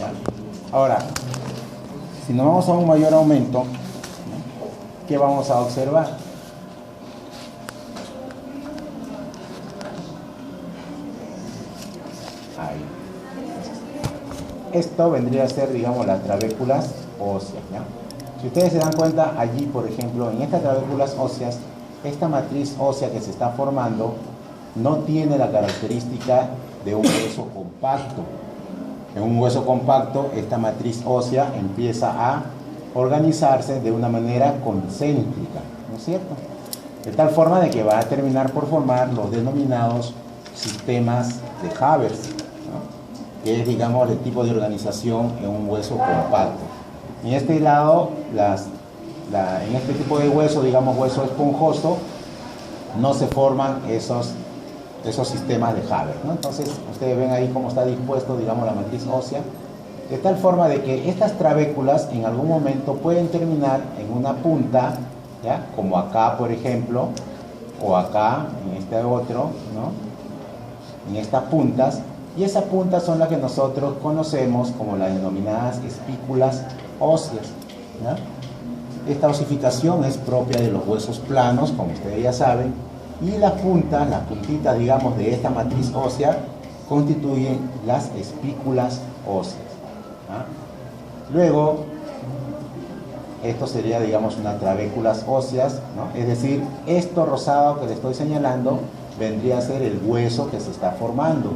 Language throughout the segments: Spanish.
¿ya? Ahora, si nos vamos a un mayor aumento, ¿no? ¿Qué vamos a observar? Ahí. Esto vendría a ser, digamos, las trabéculas óseas, ¿ya? Si ustedes se dan cuenta, allí, por ejemplo, en estas trabéculas óseas, esta matriz ósea que se está formando no tiene la característica de un hueso compacto. En un hueso compacto, esta matriz ósea empieza a organizarse de una manera concéntrica, ¿no es cierto? De tal forma de que va a terminar por formar los denominados sistemas de Haber's, ¿no? Que es, digamos, el tipo de organización en un hueso compacto. En este lado, en este tipo de hueso, digamos hueso esponjoso, no se forman esos sistemas de Haber, ¿no? Entonces, ustedes ven ahí cómo está dispuesto, digamos, la matriz ósea, de tal forma de que estas trabéculas en algún momento pueden terminar en una punta, ¿ya? Como acá, por ejemplo, o acá, en este otro, ¿no? En estas puntas, y esas puntas son las que nosotros conocemos como las denominadas espículas óseas, ¿ya? Esta osificación es propia de los huesos planos, como ustedes ya saben, y las puntitas, digamos, de esta matriz ósea constituyen las espículas óseas, ¿ah? Luego, esto sería, digamos, unas trabéculas óseas, ¿no? Es decir, esto rosado que le estoy señalando vendría a ser el hueso que se está formando,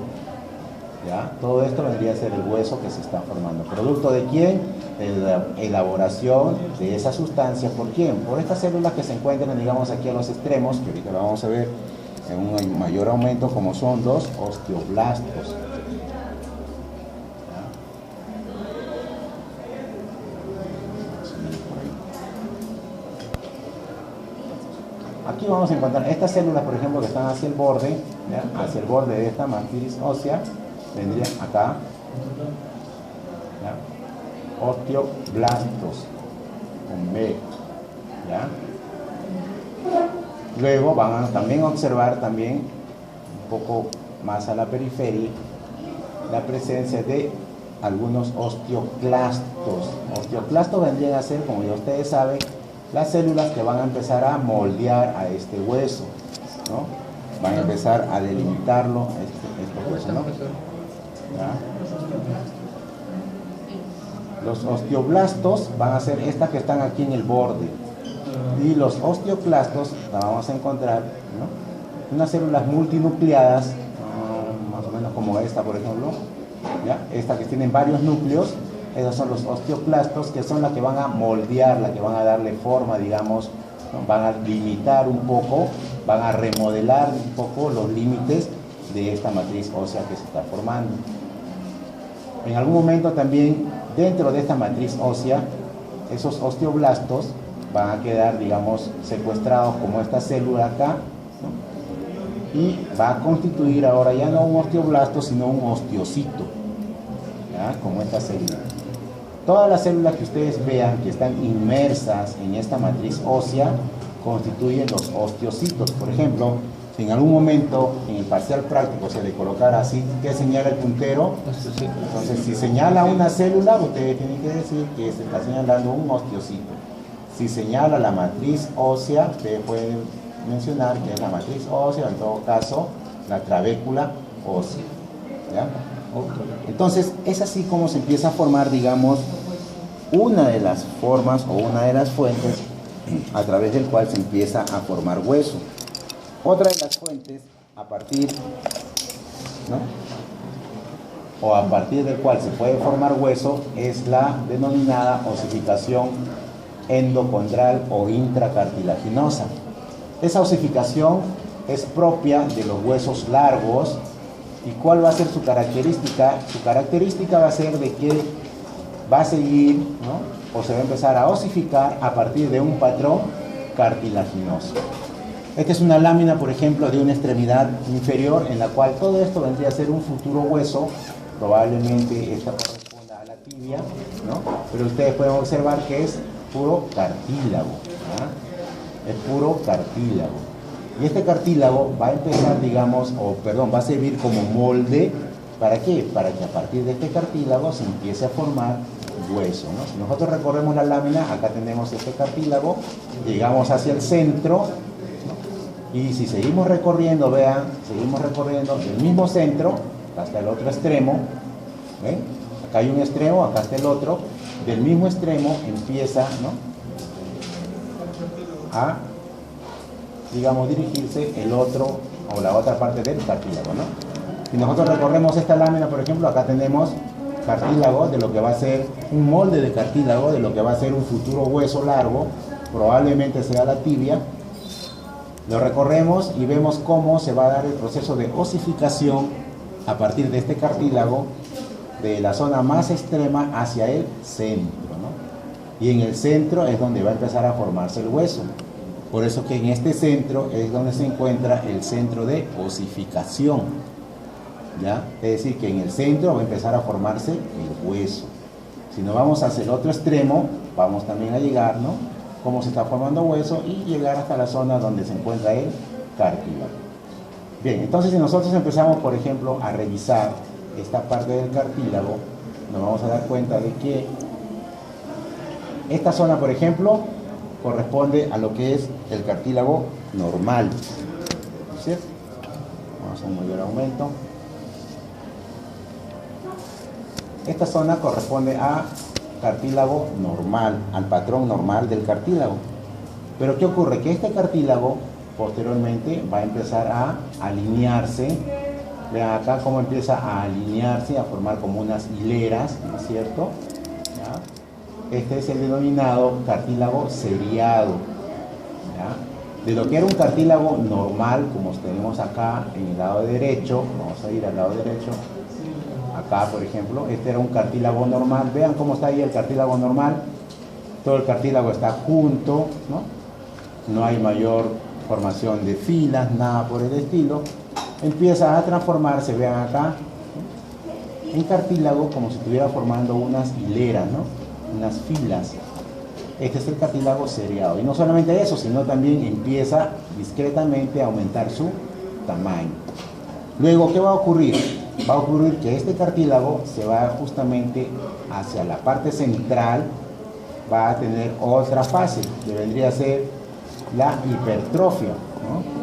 ¿ya? Todo esto vendría a ser el hueso que se está formando. ¿Producto de quién? De la elaboración de esa sustancia. ¿Por quién? Por estas células que se encuentran, digamos, aquí a los extremos, que ahorita lo vamos a ver en un mayor aumento, como son los osteoblastos. Aquí vamos a encontrar estas células, por ejemplo, que están hacia el borde, ¿ya? Hacia el borde de esta matriz ósea, vendrían acá, ¿ya? Osteoblastos, con B, ¿ya? Luego van a también observar también un poco más a la periferia la presencia de algunos osteoclastos. Osteoclastos vendrían a ser, como ya ustedes saben, las células que van a empezar a moldear a este hueso, ¿no? Van a empezar a delimitarlo, este hueso, ¿no? ¿Ya? Los osteoblastos van a ser estas que están aquí en el borde, y los osteoclastos las vamos a encontrar, ¿no? Unas células multinucleadas, más o menos como esta, por ejemplo, ¿ya? Estas que tienen varios núcleos. Esos son los osteoclastos, que son las que van a moldear, las que van a darle forma, digamos, ¿no? Van a limitar un poco, van a remodelar un poco los límites de esta matriz ósea que se está formando. En algún momento también, dentro de esta matriz ósea, esos osteoblastos van a quedar, digamos, secuestrados como esta célula acá, ¿no? Y va a constituir ahora ya no un osteoblasto, sino un osteocito, ¿ya? Como esta célula. Todas las células que ustedes vean que están inmersas en esta matriz ósea constituyen los osteocitos. Por ejemplo, si en algún momento en el parcial práctico se le colocara así, ¿qué señala el puntero? Entonces, si señala una célula, ustedes tienen que decir que se está señalando un osteocito. Si señala la matriz ósea, ustedes pueden mencionar que es la matriz ósea, en todo caso, la trabécula ósea, ¿ya? Entonces, es así como se empieza a formar, digamos, una de las formas o una de las fuentes a través del cual se empieza a formar hueso. Otra de las fuentes, a partir, ¿no? O a partir del cual se puede formar hueso, es la denominada osificación endocondral o intracartilaginosa. Esa osificación es propia de los huesos largos. ¿Y cuál va a ser su característica? Su característica va a ser de que va a seguir, ¿no? O se va a empezar a osificar a partir de un patrón cartilaginoso. Esta es una lámina, por ejemplo, de una extremidad inferior, en la cual todo esto vendría a ser un futuro hueso. Probablemente esta corresponda a la tibia, ¿no? Pero ustedes pueden observar que es puro cartílago, ¿no? Es puro cartílago. Y este cartílago va a empezar, digamos, va a servir como molde ¿Para qué? Para que a partir de este cartílago se empiece a formar hueso, ¿no? Si nosotros recorremos la lámina, acá tenemos este cartílago, llegamos hacia el centro, ¿no? Y si seguimos recorriendo, vean, seguimos recorriendo del mismo centro hasta el otro extremo, ¿ven? Acá hay un extremo, acá está el otro, del mismo extremo empieza, ¿no?, a, digamos, dirigirse el otro o la otra parte del cartílago, ¿no? Si nosotros recorremos esta lámina, por ejemplo, acá tenemos cartílago de lo que va a ser un molde de cartílago, de lo que va a ser un futuro hueso largo, probablemente sea la tibia. Lo recorremos y vemos cómo se va a dar el proceso de osificación a partir de este cartílago, de la zona más extrema hacia el centro, ¿no? Y en el centro es donde va a empezar a formarse el hueso. Por eso que en este centro es donde se encuentra el centro de osificación, ¿ya? Es decir, que en el centro va a empezar a formarse el hueso. Si nos vamos hacia el otro extremo, vamos también a llegar, ¿no?, cómo se está formando hueso y llegar hasta la zona donde se encuentra el cartílago. Bien, entonces si nosotros empezamos, por ejemplo, a revisar esta parte del cartílago, nos vamos a dar cuenta de que esta zona, por ejemplo, corresponde a lo que es el cartílago normal, ¿cierto? Vamos a un mayor aumento. Esta zona corresponde a cartílago normal, al patrón normal del cartílago. Pero ¿qué ocurre? Que este cartílago posteriormente va a empezar a alinearse. Vean acá cómo empieza a alinearse, a formar como unas hileras, ¿no es cierto? ¿Ya? Este es el denominado cartílago seriado, ¿ya? De lo que era un cartílago normal, como tenemos acá en el lado derecho, vamos a ir al lado derecho, acá por ejemplo, este era un cartílago normal. Vean cómo está ahí el cartílago normal, todo el cartílago está junto, ¿no? No hay mayor formación de filas, nada por el estilo. Empieza a transformarse, vean acá, ¿no?, en cartílago como si estuviera formando unas hileras, ¿no?, unas filas. Este es el cartílago seriado. Y no solamente eso, sino también empieza discretamente a aumentar su tamaño. Luego, ¿qué va a ocurrir? Va a ocurrir que este cartílago se va justamente hacia la parte central, va a tener otra fase, que vendría a ser la hipertrofia, ¿no?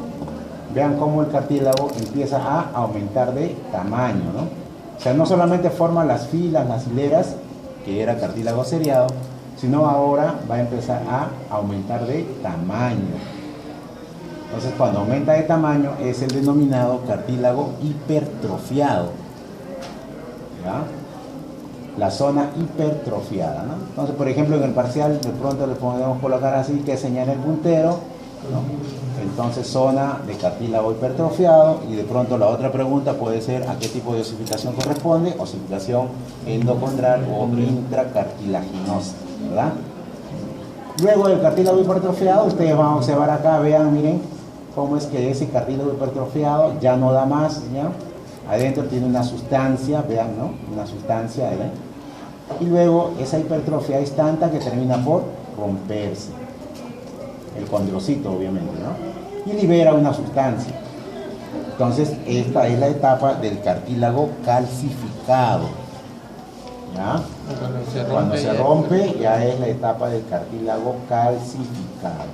Vean cómo el cartílago empieza a aumentar de tamaño, ¿no? O sea, no solamente forma las filas, las hileras, que era cartílago seriado, sino ahora va a empezar a aumentar de tamaño. Entonces, cuando aumenta de tamaño es el denominado cartílago hipertrofiado, ¿ya? La zona hipertrofiada, ¿no? Entonces, por ejemplo, en el parcial de pronto le podemos colocar así, que señala el puntero, ¿no? Entonces, zona de cartílago hipertrofiado. Y de pronto la otra pregunta puede ser a qué tipo de osificación corresponde: osificación endocondral o intracartilaginosa, ¿verdad? Luego del cartílago hipertrofiado, ustedes van a observar acá, vean, miren cómo es que ese cartílago hipertrofiado ya no da más, ¿ya? Adentro tiene una sustancia, vean, ¿no? Una sustancia, ¿eh? Y luego esa hipertrofia es tanta que termina por romperse. El condrocito, obviamente, ¿no? Y libera una sustancia. Entonces, esta es la etapa del cartílago calcificado, ¿ya? Cuando se rompe, ya es la etapa del cartílago calcificado.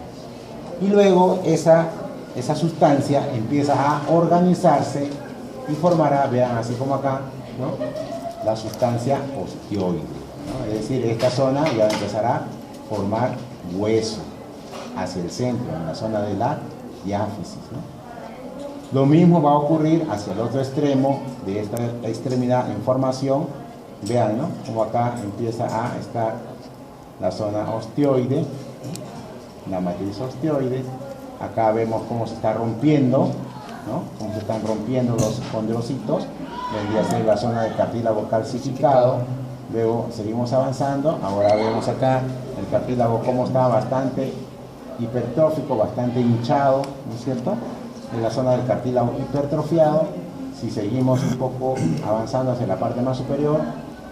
Y luego esa sustancia empieza a organizarse y formará, vean, así como acá, ¿no?, la sustancia ostioide, ¿no? Es decir, esta zona ya empezará a formar hueso hacia el centro, en la zona de la diáfisis, ¿no? Lo mismo va a ocurrir hacia el otro extremo de esta extremidad en formación. Vean, ¿no?, como acá empieza a estar la zona ostioide, ¿no?, la matriz ostioide. Acá vemos cómo se está rompiendo, ¿no?, cómo se están rompiendo los condrocitos. Vendría a ser la zona del cartílago calcificado. Luego seguimos avanzando. Ahora vemos acá el cartílago cómo está bastante hipertrófico, bastante hinchado, ¿no es cierto?, en la zona del cartílago hipertrofiado. Si seguimos un poco avanzando hacia la parte más superior,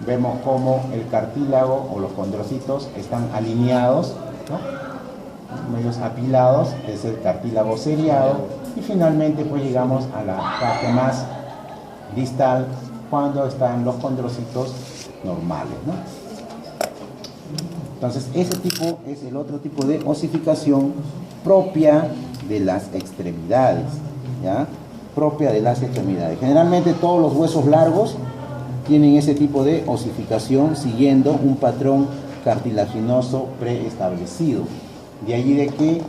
vemos cómo el cartílago o los condrocitos están alineados, ¿no?, medios apilados, es el cartílago seriado. Y finalmente pues llegamos a la parte más distal, cuando están los condrocitos normales, ¿no? Entonces, ese tipo es el otro tipo de osificación propia de las extremidades, ¿ya? Propia de las extremidades. Generalmente todos los huesos largos tienen ese tipo de osificación siguiendo un patrón cartilaginoso preestablecido. De allí de que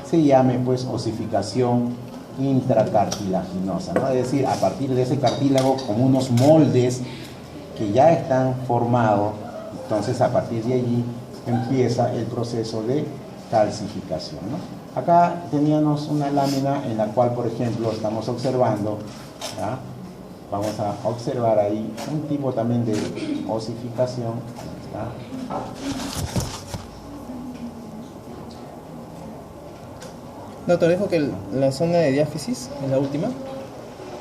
se llame pues osificación intracartilaginosa, ¿no? Es decir, a partir de ese cartílago como unos moldes que ya están formados, entonces a partir de allí empieza el proceso de calcificación, ¿no? Acá teníamos una lámina en la cual, por ejemplo, estamos observando, ¿ya? Vamos a observar ahí un tipo también de osificación, ¿ya? Doctor, dijo que la zona de diáfisis es la última.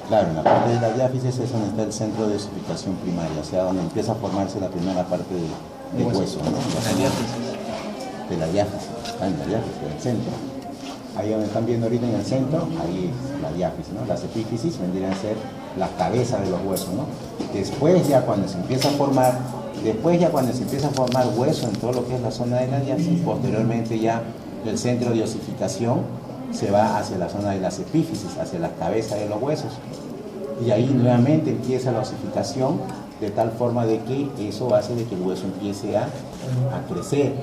Claro, en la parte de la diáfisis es donde está el centro de osificación primaria, o sea, donde empieza a formarse la primera parte del hueso, ¿no? La diáfisis. De la diáfisis, en la diáfisis, del centro. Ahí donde están viendo ahorita en el centro, ahí es la diáfisis, ¿no? Las epífisis vendrían a ser la cabeza de los huesos, ¿no? Después ya cuando se empieza a formar, hueso en todo lo que es la zona de la diáfisis, posteriormente ya el centro de osificación se va hacia la zona de las epífisis, hacia la cabeza de los huesos. Y ahí nuevamente empieza la osificación de tal forma de que eso hace de que el hueso empiece a crecer.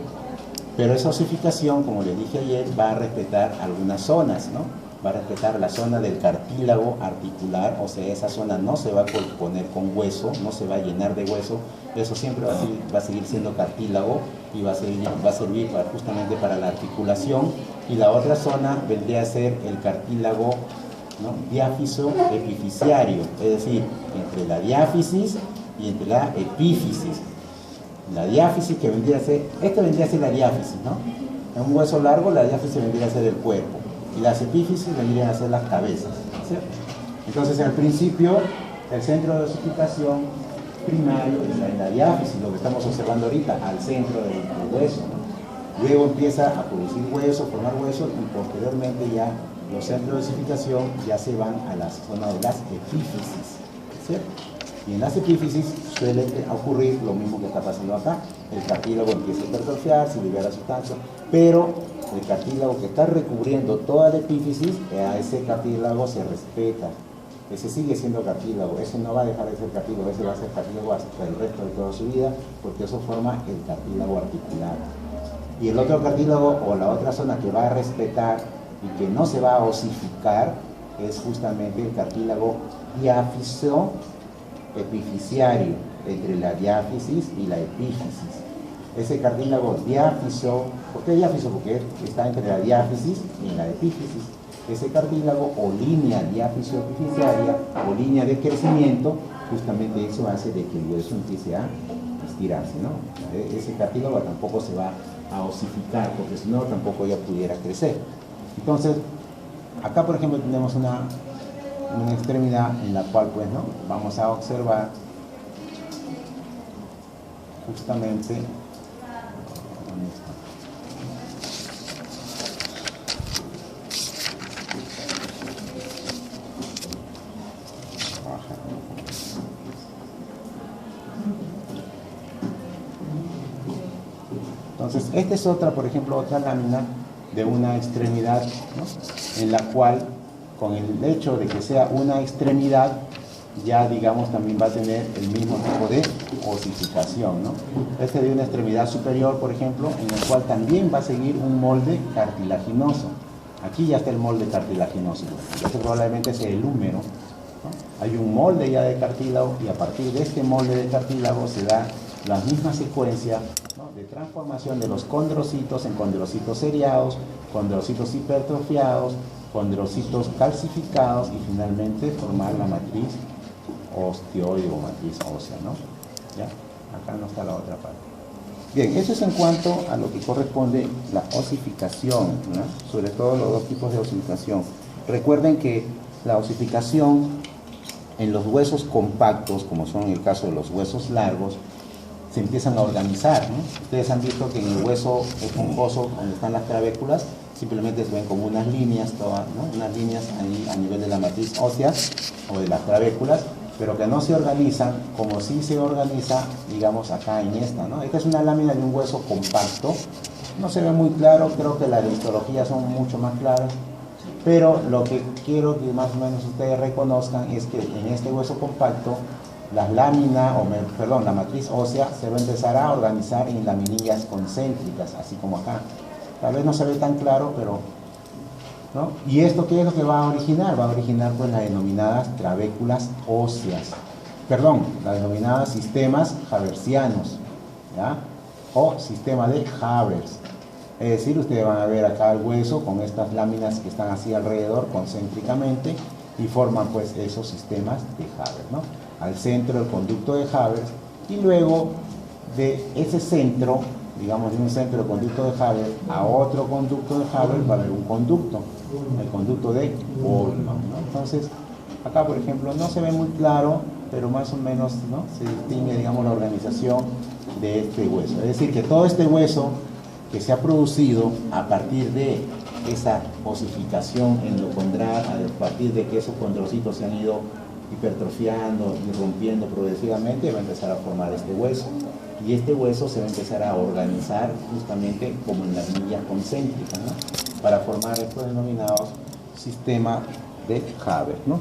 Pero esa osificación, como les dije ayer, va a respetar algunas zonas, ¿no? Va a respetar la zona del cartílago articular, o sea, esa zona no se va a poner con hueso, no se va a llenar de hueso, eso siempre va a seguir siendo cartílago y va a servir justamente para la articulación. Y la otra zona vendría a ser el cartílago, ¿no? Diáfiso epifisiario, es decir, entre la diáfisis y entre la epífisis. La diáfisis que vendría a ser, esta vendría a ser la diáfisis, ¿no? En un hueso largo la diáfisis vendría a ser el cuerpo y las epífisis vendrían a ser las cabezas, ¿cierto? Entonces al principio el centro de osificación primario está en la diáfisis, lo que estamos observando ahorita, al centro del hueso, ¿no? Luego empieza a producir hueso, formar hueso y posteriormente ya los centros de osificación ya se van a la zona de las epífisis, ¿cierto? Y en las epífisis suele ocurrir lo mismo que está pasando acá. El cartílago empieza a hipertrofiar, se libera sustancia, pero el cartílago que está recubriendo toda la epífisis, a ese cartílago se respeta. Ese sigue siendo cartílago, ese no va a dejar de ser cartílago, ese va a ser cartílago hasta el resto de toda su vida, porque eso forma el cartílago articular. Y el otro cartílago o la otra zona que va a respetar y que no se va a osificar es justamente el cartílago diáfiso epifisiario, entre la diáfisis y la epífisis. Ese cartílago diáfiso, ¿por qué diáfiso? Porque está entre la diáfisis y la epífisis. Ese cartílago o línea diáfiso epifisiaria o línea de crecimiento, justamente eso hace de que el hueso empiece a estirarse, ¿no? Ese cartílago tampoco se va a osificar, porque si no tampoco ya pudiera crecer. Entonces, acá por ejemplo tenemos una extremidad en la cual pues no vamos a observar justamente entonces esta es otra, por ejemplo, otra lámina de una extremidad, ¿no? En la cual con el hecho de que sea una extremidad, ya digamos también va a tener el mismo tipo de osificación, ¿no? Este de una extremidad superior, por ejemplo, en el cual también va a seguir un molde cartilaginoso. Aquí ya está el molde cartilaginoso. Este probablemente sea el húmero, ¿no? Hay un molde ya de cartílago y a partir de este molde de cartílago se da la misma secuencia, ¿no? De transformación de los condrocitos en condrocitos seriados, condrocitos hipertrofiados, condrocitos calcificados y finalmente formar la matriz osteoide o matriz ósea, ¿no? ¿Ya? Acá no está la otra parte. Bien, eso es en cuanto a lo que corresponde la osificación, ¿no? Sobre todo los dos tipos de osificación. Recuerden que la osificación en los huesos compactos, como son en el caso de los huesos largos, se empiezan a organizar, ¿no? Ustedes han visto que en el hueso esponjoso, donde están las trabéculas, simplemente se ven como unas líneas, todas, ¿no? Unas líneas ahí a nivel de la matriz ósea o de las trabéculas, pero que no se organizan como si se organiza, digamos, acá en esta, ¿no? Esta es una lámina de un hueso compacto, no se ve muy claro, creo que las de histología son mucho más claras, pero lo que quiero que más o menos ustedes reconozcan es que en este hueso compacto, las láminas, la matriz ósea se va a empezar a organizar en laminillas concéntricas, así como acá. Tal vez no se ve tan claro, pero, ¿no? ¿Y esto qué es lo que va a originar? Va a originar pues las denominadas trabéculas óseas, las denominadas sistemas haversianos, ¿ya? O sistema de Havers. Es decir, ustedes van a ver acá el hueso con estas láminas que están así alrededor concéntricamente y forman pues esos sistemas de Havers, ¿no? Al centro el conducto de Havers y luego de ese centro, digamos de un centro de conducto de Havers a otro conducto de Havers va a haber un conducto, el conducto de Boltzmann, ¿no? Entonces, acá por ejemplo no se ve muy claro, pero más o menos, ¿no?, se distingue, digamos, la organización de este hueso. Es decir, que todo este hueso que se ha producido a partir de esa osificación endocondral, a partir de que esos condrocitos se han ido hipertrofiando y rompiendo progresivamente, va a empezar a formar este hueso. Y este hueso se va a empezar a organizar justamente como en las líneas concéntricas, ¿no?, para formar estos denominados sistemas de Havers, ¿no?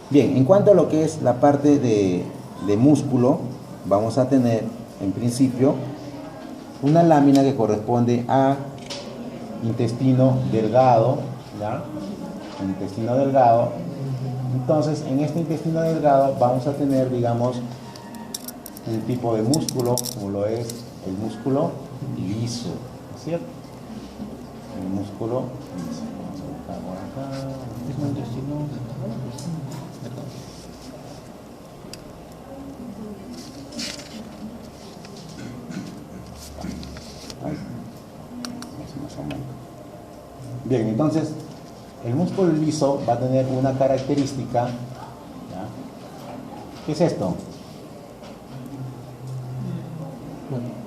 Bien, en cuanto a lo que es la parte de músculo, vamos a tener en principio una lámina que corresponde a intestino delgado, ¿ya? El intestino delgado. Entonces, en este intestino delgado vamos a tener, digamos, un tipo de músculo, como lo es el músculo liso, ¿no es cierto? El músculo liso. Vamos a buscar por acá. El intestino delgado. Bien, entonces el músculo liso va a tener una característica, ¿ya? ¿Qué es esto?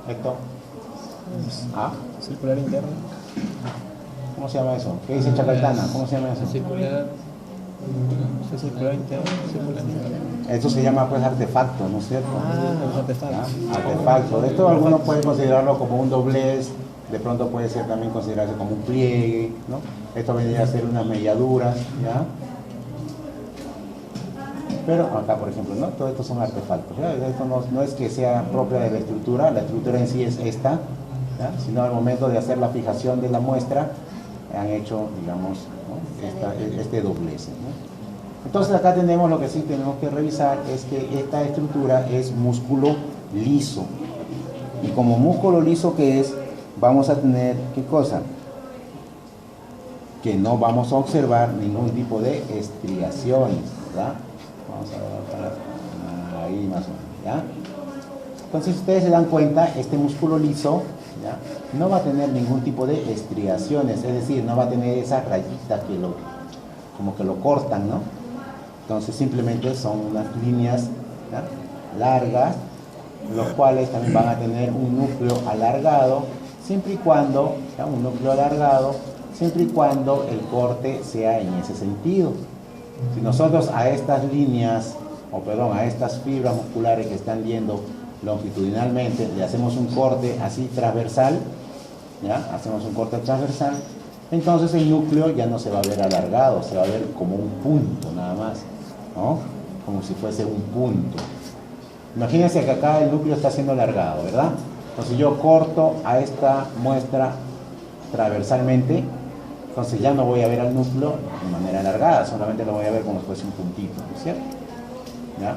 ¿Esto? ¿Ah? Circular interno. ¿Cómo se llama eso? ¿Qué dice Chacaltana? ¿Cómo se llama eso? Circular interno. Circular interno. Eso se llama pues artefacto, ¿no es cierto? Los artefactos. Artefacto. Esto algunos pueden considerarlo como un doblez, de pronto puede ser también considerarse como un pliegue, ¿no? Esto vendría a ser unas melladuras, ¿ya? Pero acá, por ejemplo, ¿no?, todo esto son artefactos, ¿ya? Esto no es que sea propia de la estructura en sí es esta, ¿ya?, sino al momento de hacer la fijación de la muestra han hecho, digamos, ¿no?, este doblez, ¿no? Entonces acá tenemos, lo que sí tenemos que revisar es que esta estructura es músculo liso, y como músculo liso que es, vamos a tener, ¿qué cosa? Que no vamos a observar ningún tipo de estriaciones, ¿verdad? Vamos a ver ahí más o menos, ¿ya? Entonces, si ustedes se dan cuenta, este músculo liso, ¿ya?, no va a tener ningún tipo de estriaciones, es decir, no va a tener esas rayitas que como que lo cortan, ¿no? Entonces, simplemente son unas líneas, ¿ya?, largas, los cuales también van a tener un núcleo alargado, siempre y cuando, ¿ya?, un núcleo alargado, siempre y cuando el corte sea en ese sentido. Si nosotros a estas líneas, a estas fibras musculares que están yendo longitudinalmente, le hacemos un corte así transversal, ¿ya?, hacemos un corte transversal, entonces el núcleo ya no se va a ver alargado, se va a ver como un punto nada más, ¿no?, como si fuese un punto. Imagínense que acá el núcleo está siendo alargado, ¿verdad? Entonces yo corto a esta muestra transversalmente, entonces ya no voy a ver al núcleo de manera alargada, solamente lo voy a ver como si fuese un puntito, ¿no es cierto? ¿Ya?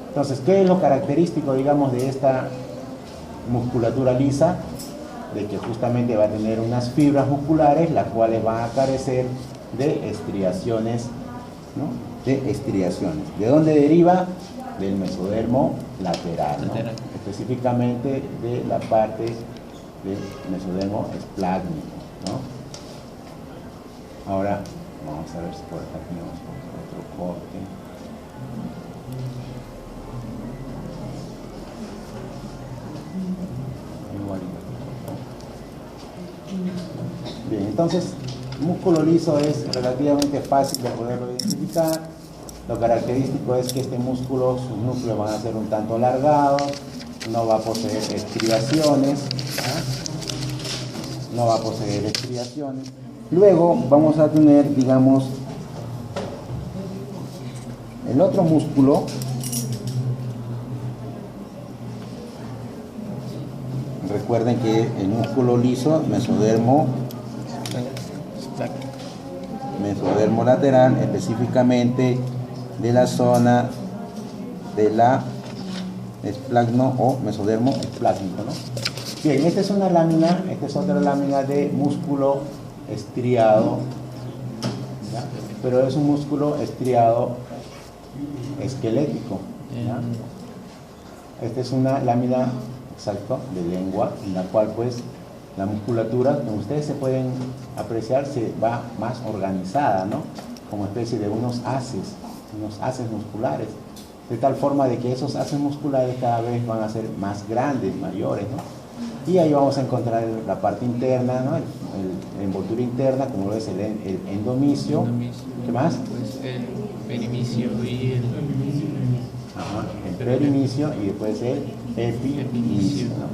Entonces, ¿qué es lo característico, digamos, de esta musculatura lisa? De que justamente va a tener unas fibras musculares, las cuales van a carecer de estriaciones, ¿no?, de estriaciones. ¿De dónde deriva? Del mesodermo lateral, ¿no?, específicamente de la parte del mesodermo esplácnico, ¿no? Ahora vamos a ver si por acá tenemos otro corte. Bien, entonces músculo liso es relativamente fácil de poderlo identificar. Lo característico es que este músculo, sus núcleos van a ser un tanto alargados, no va a poseer estriaciones, ¿ah? No va a poseer estriaciones. Luego vamos a tener, digamos, el otro músculo. Recuerden que el músculo liso, mesodermo lateral, específicamente de la zona de la esplagno o mesodermo esplácnico, ¿no? Bien, esta es una lámina, esta es otra lámina de músculo estriado, ¿ya? Pero es un músculo estriado esquelético, ¿ya? Esta es una lámina, exacto, de lengua, en la cual pues la musculatura, como ustedes se pueden apreciar, se va más organizada, ¿no? Como especie de unos haces musculares, de tal forma de que esos haces musculares cada vez van a ser más grandes, mayores, ¿no? Y ahí vamos a encontrar la parte interna, ¿no? La envoltura interna, como lo es el endomicio. ¿Qué más? Pues el perimicio y el... Ajá, el perimicio y después el epimicio, ¿no?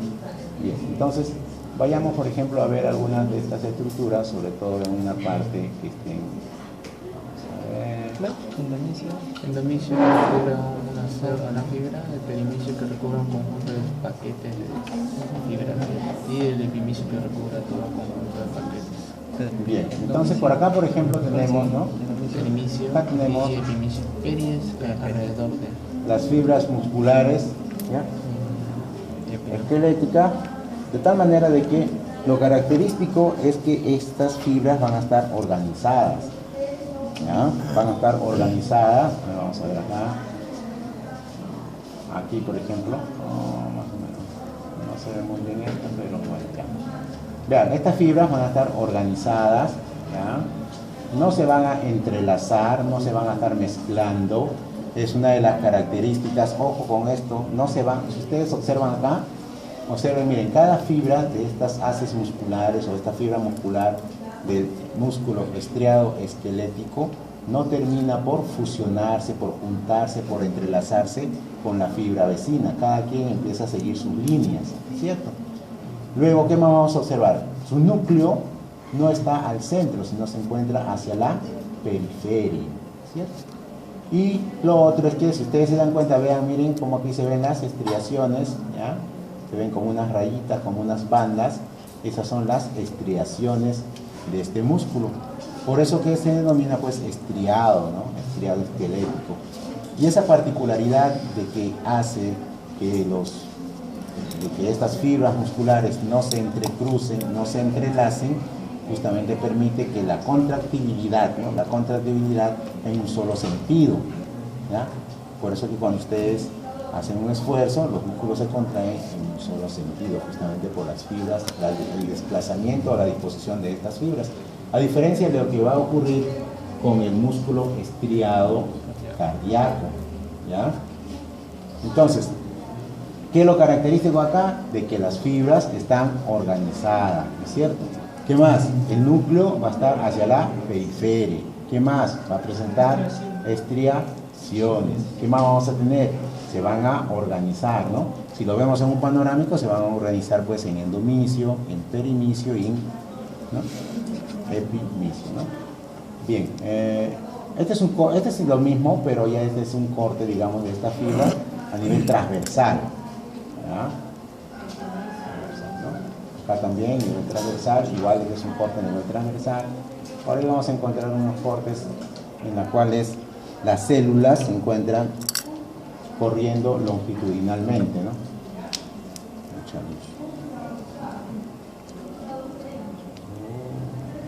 Bien, entonces vayamos por ejemplo a ver algunas de estas estructuras, sobre todo en una parte que estén. Endomicio que recubre una fibra, el perimicio que recubre un conjunto de paquetes de fibra y el epimicio que recubre todo el conjunto de paquetes. Bien, entonces por acá por ejemplo tenemos, ¿no? Perimicio Acá tenemos y epimicio. Peri es alrededor de... las fibras musculares, ¿ya? Esquelética, de tal manera de que lo característico es que estas fibras van a estar organizadas, ¿ya? Van a estar organizadas. Bueno, vamos a ver acá, aquí por ejemplo, más o menos, no se ve muy bien esto, pero bueno, ya. Vean, estas fibras van a estar organizadas, ¿ya? No se van a entrelazar, no se van a estar mezclando. Es una de las características, ojo con esto, no se van, si ustedes observan acá, observen, miren, cada fibra de estas haces musculares o esta fibra muscular del músculo estriado esquelético no termina por fusionarse, por juntarse, por entrelazarse con la fibra vecina. Cada quien empieza a seguir sus líneas, ¿cierto? Luego, ¿qué más vamos a observar? Su núcleo no está al centro, sino se encuentra hacia la periferia, ¿cierto? Y lo otro es que si ustedes se dan cuenta, vean, miren cómo aquí se ven las estriaciones, ¿ya? Se ven como unas rayitas, como unas bandas. Esas son las estriaciones de este músculo. Por eso que se denomina pues estriado, ¿no? Estriado esquelético. Y esa particularidad de que hace que estas fibras musculares no se entrecrucen, no se entrelacen, justamente permite que la contractibilidad, ¿no? La contractibilidad en un solo sentido, ¿ya? Por eso que cuando ustedes hacen un esfuerzo, los músculos se contraen en un solo sentido, justamente por las fibras, el desplazamiento o la disposición de estas fibras. A diferencia de lo que va a ocurrir con el músculo estriado cardíaco, ¿ya? Entonces, ¿qué es lo característico acá? De que las fibras están organizadas, ¿no es cierto? ¿Qué más? El núcleo va a estar hacia la periferia. ¿Qué más? Va a presentar estriaciones. ¿Qué más vamos a tener? Se van a organizar, ¿no? Si lo vemos en un panorámico, se van a organizar pues en endomicio, en perimicio y en, ¿no? Epimicio, ¿no? Bien, este es lo mismo, pero ya este es un corte, digamos, de esta fibra a nivel transversal, ¿ya? Acá también, nivel transversal, igual este es un corte a nivel transversal. Por ahí vamos a encontrar unos cortes en los cuales las células se encuentran corriendo longitudinalmente, ¿no?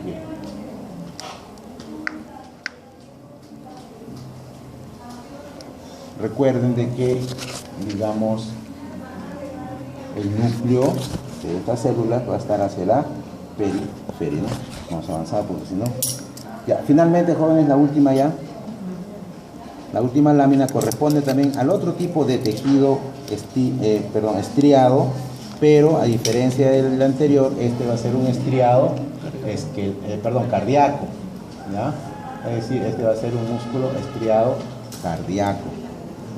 Bien. Recuerden de que, digamos, el núcleo de estas células va a estar hacia la periferia, ¿no? Vamos a avanzar porque si no... Ya, finalmente, jóvenes, la última ya. La última lámina corresponde también al otro tipo de tejido estriado, pero a diferencia del anterior, este va a ser un estriado cardíaco, ¿ya? Es decir, este va a ser un músculo estriado cardíaco.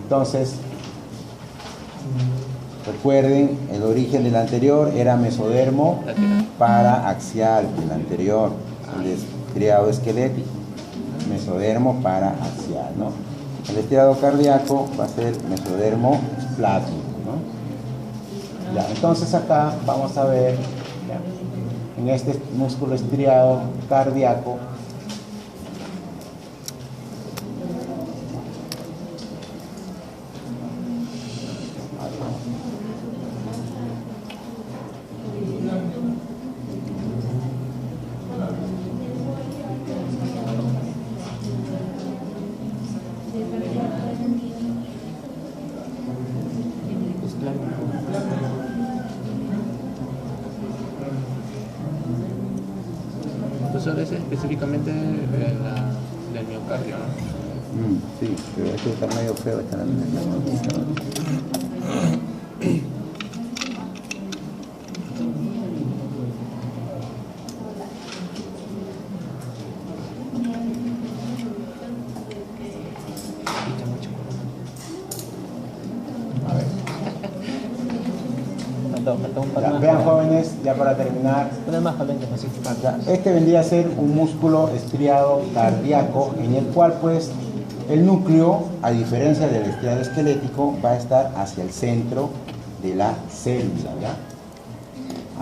Entonces, recuerden, el origen del anterior era mesodermo paraaxial, el anterior, el estriado esquelético, mesodermo paraaxial, ¿no? El estriado cardíaco va a ser mesodermo esplático, ¿no? Ya, entonces acá vamos a ver, ya, en este músculo estriado cardíaco, Profesor, es específicamente del miocardio, ¿no? sí, pero este está medio feo, esta la Falta un par Ya, más. vean, jóvenes, ya para terminar, Una más joven, así. ya, este vendría a ser un músculo estriado cardíaco en el cual pues el núcleo, a diferencia del estriado esquelético, va a estar hacia el centro de la célula, ¿ya?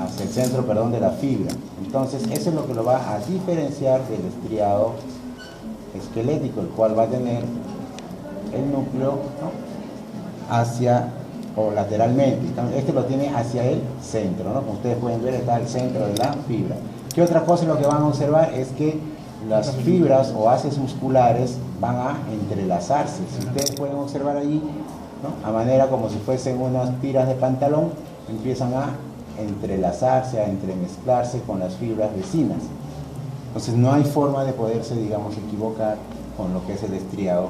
Hacia el centro, perdón, de la fibra. Entonces eso es lo que lo va a diferenciar del estriado esquelético, el cual va a tener el núcleo, ¿no?, hacia o lateralmente. Este lo tiene hacia el centro, ¿no? Como ustedes pueden ver, está el centro de la fibra. ¿Qué otra cosa lo que van a observar? Es que las fibras o haces musculares van a entrelazarse. Si ustedes pueden observar allí, ¿no?, a manera como si fuesen unas tiras de pantalón, empiezan a entrelazarse, a entremezclarse con las fibras vecinas. Entonces no hay forma de poderse, digamos, equivocar con lo que es el estriado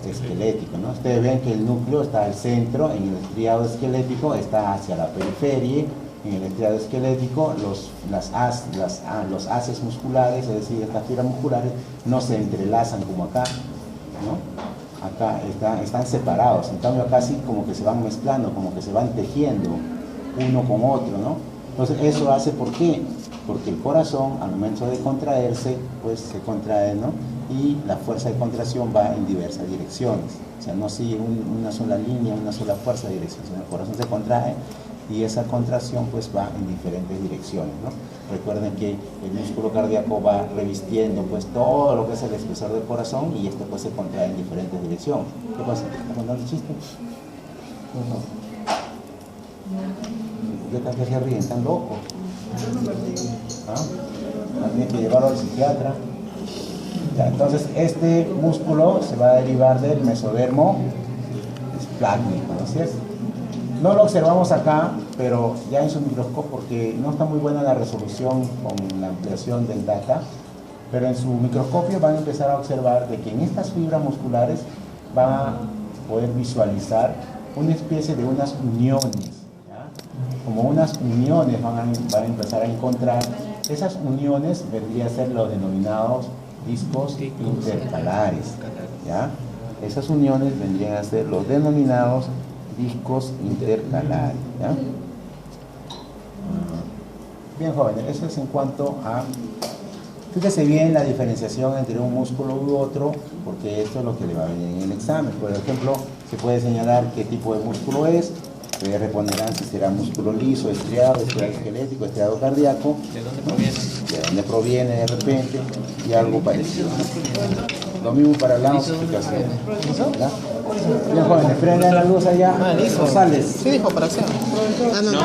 esquelético, ¿no? Ustedes ven que el núcleo está al centro, en el estriado esquelético está hacia la periferia, en el estriado esquelético los haces musculares, es decir, estas fibras musculares, no se entrelazan como acá, ¿no? Acá están separados, en cambio acá sí como que se van mezclando, como que se van tejiendo uno con otro, ¿no? Entonces eso hace, ¿por qué? Porque el corazón al momento de contraerse, pues se contrae, ¿no? Y la fuerza de contracción va en diversas direcciones, o sea, no sigue una sola línea, una sola fuerza de dirección, sino el corazón se contrae y esa contracción pues va en diferentes direcciones, ¿no? Recuerden que el músculo cardíaco va revistiendo pues todo lo que es el espesor del corazón y este pues se contrae en diferentes direcciones. ¿Qué pasa? ¿Estás contando el chiste? ¿Qué tal que se ríen? ¿Están locos? ¿Ah? Tienen que llevarlo al psiquiatra. Ya, entonces este músculo se va a derivar del mesodermo esplático, ¿no es cierto? No lo observamos acá, pero ya en su microscopio, porque no está muy buena la resolución con la ampliación del data, pero en su microscopio van a empezar a observar de que en estas fibras musculares van a poder visualizar una especie de unas uniones, ¿ya? Como unas uniones van a empezar a encontrar. Esas uniones vendrían a ser los denominados discos intercalares, ¿ya? Esas uniones vendrían a ser los denominados discos intercalares, ¿ya? Bien, jóvenes, eso es en cuanto a... Fíjese bien la diferenciación entre un músculo u otro, porque esto es lo que le va a venir en el examen. Por ejemplo, se puede señalar qué tipo de músculo es, ustedes responderán si será músculo liso, estriado esquelético, estriado cardíaco. ¿De dónde proviene? De dónde proviene de repente, y algo parecido. Lo mismo para la ossificación. ¿Ya? Bien, jóvenes, prenden la luz allá. Listo. Rosales. Sí, dijo para acción. No.